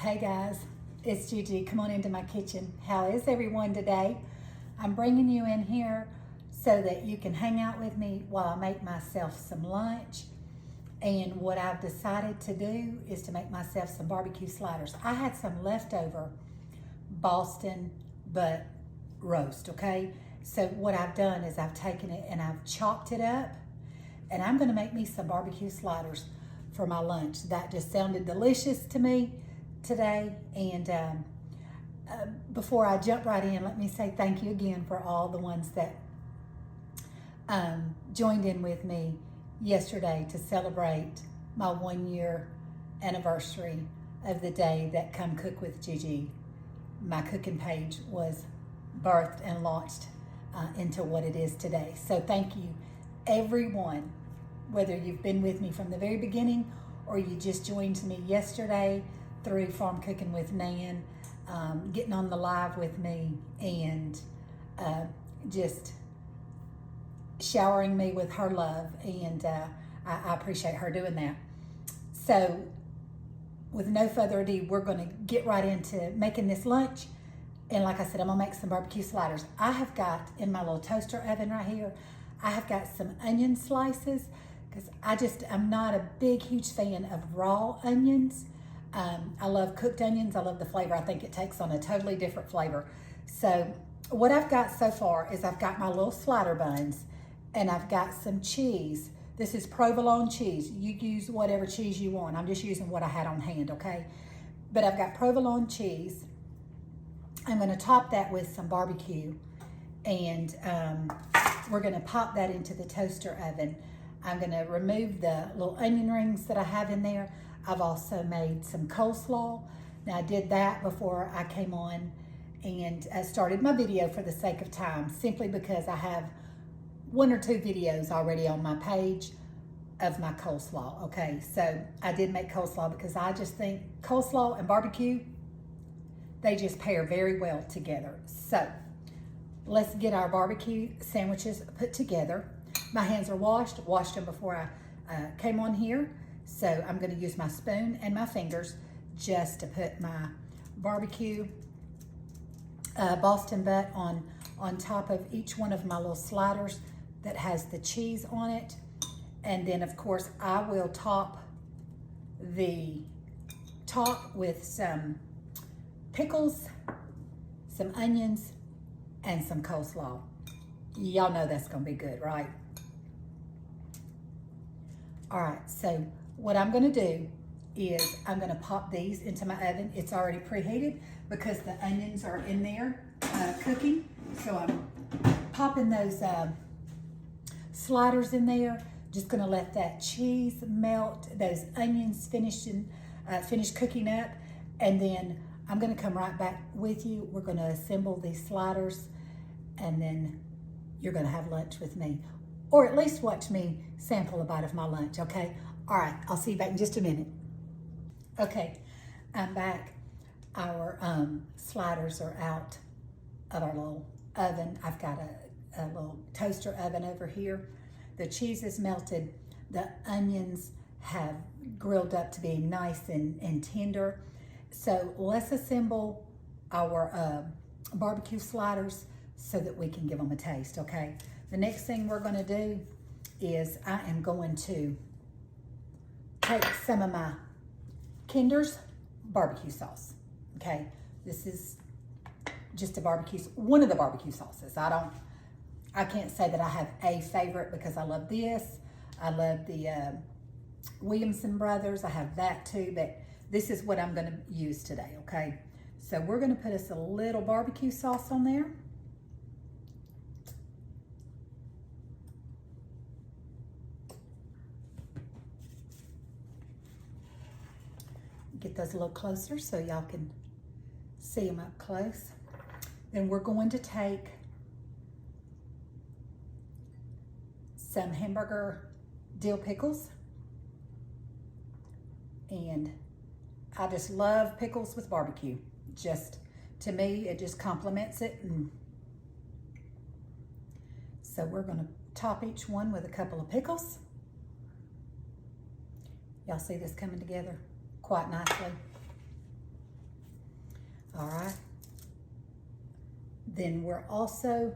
Hey guys, it's Gigi. Come on into my kitchen. How is everyone today? I'm bringing you in here so that you can hang out with me while I make myself some lunch. And what I've decided to do is to make myself some barbecue sliders. I had some leftover Boston butt roast, okay? So what I've done is I've taken it and I've chopped it up, and I'm gonna make me some barbecue sliders for my lunch. That just sounded delicious to me today. And before I jump right in, let me say thank you again for all the ones that joined in with me yesterday to celebrate my 1 year anniversary of the day that Come Cook with Gigi, my cooking page, was birthed and launched into what it is today. So thank you everyone, whether you've been with me from the very beginning or you just joined me yesterday through Farm Cooking with Nan, getting on the live with me and just showering me with her love, and I appreciate her doing that. So with no further ado, we're gonna get right into making this lunch. And like I said, I'm gonna make some barbecue sliders. I have got in my little toaster oven right here, I have got some onion slices, because I'm not a big, huge fan of raw onions. I love cooked onions. I love the flavor. I think it takes on a totally different flavor. So what I've got so far is I've got my little slider buns, and I've got some cheese. This is provolone cheese. You use whatever cheese you want. I'm just using what I had on hand, okay? But I've got provolone cheese. I'm gonna top that with some barbecue, and we're gonna pop that into the toaster oven. I'm gonna remove the little onion rings that I have in there. I've also made some coleslaw. Now I did that before I came on and started my video for the sake of time, simply because I have 1 or 2 videos already on my page of my coleslaw, okay? So I did make coleslaw because I just think coleslaw and barbecue, they just pair very well together. So let's get our barbecue sandwiches put together. My hands are washed them before I came on here. So I'm gonna use my spoon and my fingers just to put my barbecue Boston butt on top of each one of my little sliders that has the cheese on it. And then of course I will top the top with some pickles, some onions, and some coleslaw. Y'all know that's gonna be good, right? All right, so what I'm gonna do is I'm gonna pop these into my oven. It's already preheated because the onions are in there cooking. So I'm popping those sliders in there. Just gonna let that cheese melt, those onions finish cooking up, and then I'm gonna come right back with you. We're gonna assemble these sliders, and then you're gonna have lunch with me, or at least watch me sample a bite of my lunch, okay? All right, I'll see you back in just a minute. Okay, I'm back. Our sliders are out of our little oven. I've got a little toaster oven over here. The cheese is melted. The onions have grilled up to be nice and tender. So let's assemble our barbecue sliders so that we can give them a taste, okay? The next thing we're gonna do is I am going to take some of my Kinder's barbecue sauce, okay? This is just one of the barbecue sauces. I can't say that I have a favorite because I love this. I love the Williamson Brothers. I have that too, but this is what I'm gonna use today, okay? So we're gonna put us a little barbecue sauce on there. Get those a little closer so y'all can see them up close. Then we're going to take some hamburger dill pickles. And I just love pickles with barbecue. To me, it just complements it. And so we're gonna top each one with a couple of pickles. Y'all see this coming together quite nicely. all right? Then we're also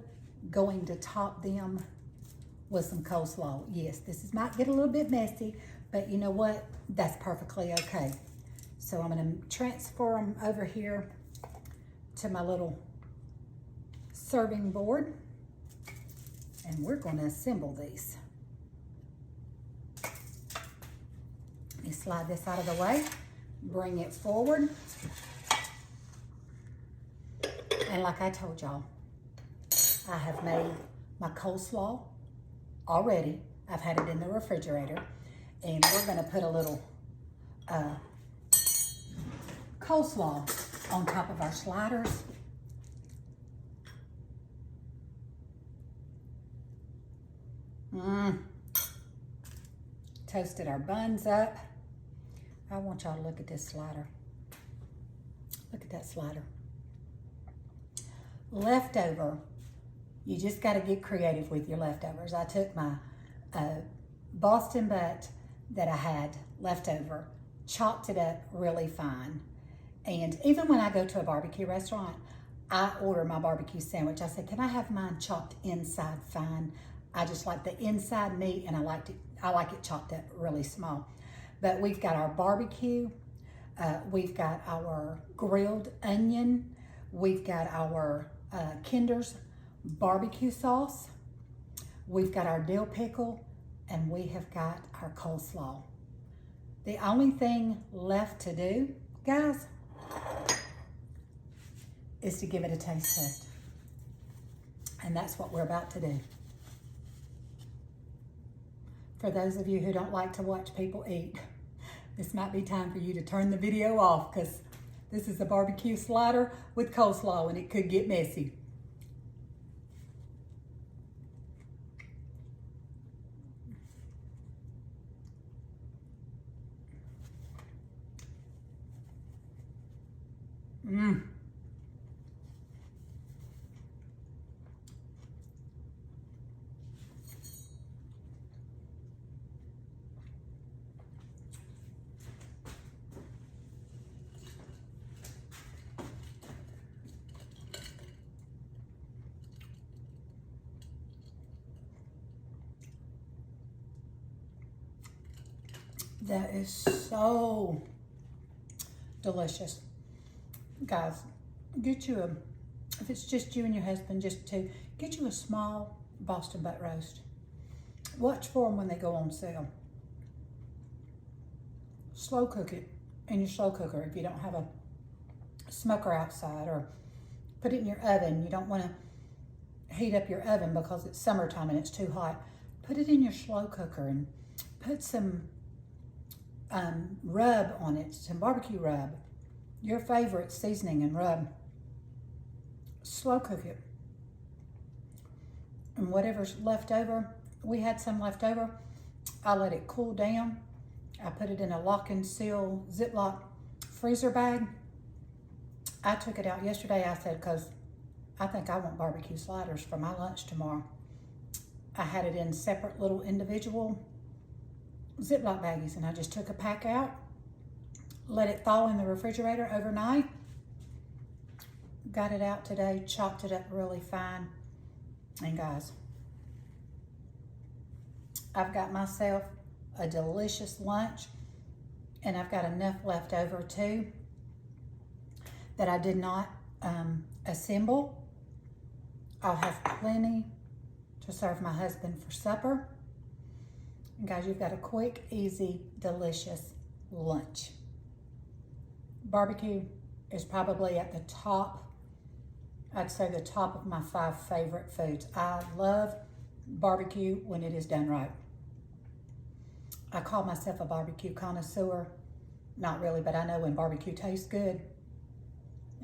going to top them with some coleslaw. Yes, might get a little bit messy, but you know what? That's perfectly okay. So I'm gonna transfer them over here to my little serving board, and we're gonna assemble these. Let me slide this out of the way, bring it forward. And like I told y'all, I have made my coleslaw already. I've had it in the refrigerator, and we're gonna put a little coleslaw on top of our sliders. Toasted our buns up. I want y'all to look at this slider. Look at that slider. Leftover. You just got to get creative with your leftovers. I took my Boston butt that I had left over, chopped it up really fine. And even when I go to a barbecue restaurant, I order my barbecue sandwich. I said, can I have mine chopped inside fine? I just like the inside meat, and I like it chopped up really small. But we've got our barbecue, we've got our grilled onion, we've got our Kinder's barbecue sauce, we've got our dill pickle, and we have got our coleslaw. The only thing left to do, guys, is to give it a taste test. And that's what we're about to do. For those of you who don't like to watch people eat, this might be time for you to turn the video off, because this is a barbecue slider with coleslaw and it could get messy. That is so delicious. Guys, get you if it's just you and your husband, just two, get you a small Boston butt roast. Watch for them when they go on sale. Slow cook it in your slow cooker if you don't have a smoker outside, or put it in your oven. You don't want to heat up your oven because it's summertime and it's too hot. Put it in your slow cooker and put some rub on it, some barbecue rub, your favorite seasoning and rub. Slow cook it. And whatever's left over, we had some left over, I let it cool down. I put it in a lock and seal Ziploc freezer bag. I took it out yesterday, I said, because I think I want barbecue sliders for my lunch tomorrow. I had it in separate little individual Ziploc baggies, and I just took a pack out, let it thaw in the refrigerator overnight, got it out today, chopped it up really fine, and guys, I've got myself a delicious lunch, and I've got enough left over too that I did not assemble. I'll have plenty to serve my husband for supper. And guys, you've got a quick, easy, delicious lunch. Barbecue is probably at the top, I'd say the top of my 5 favorite foods. I love barbecue when it is done right. I call myself a barbecue connoisseur. Not really, but I know when barbecue tastes good,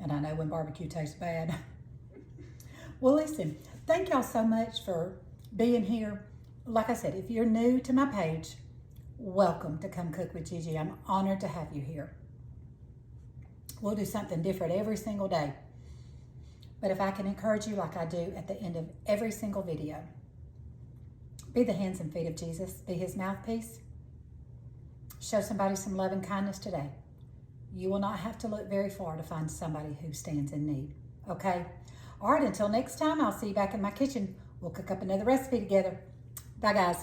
and I know when barbecue tastes bad. Well, listen, thank y'all so much for being here. Like I said, if you're new to my page, welcome to Come Cook with Gigi. I'm honored to have you here. We'll do something different every single day. But if I can encourage you like I do at the end of every single video, be the hands and feet of Jesus, be his mouthpiece. Show somebody some love and kindness today. You will not have to look very far to find somebody who stands in need. Okay? All right, until next time, I'll see you back in my kitchen. We'll cook up another recipe together. Bye, guys.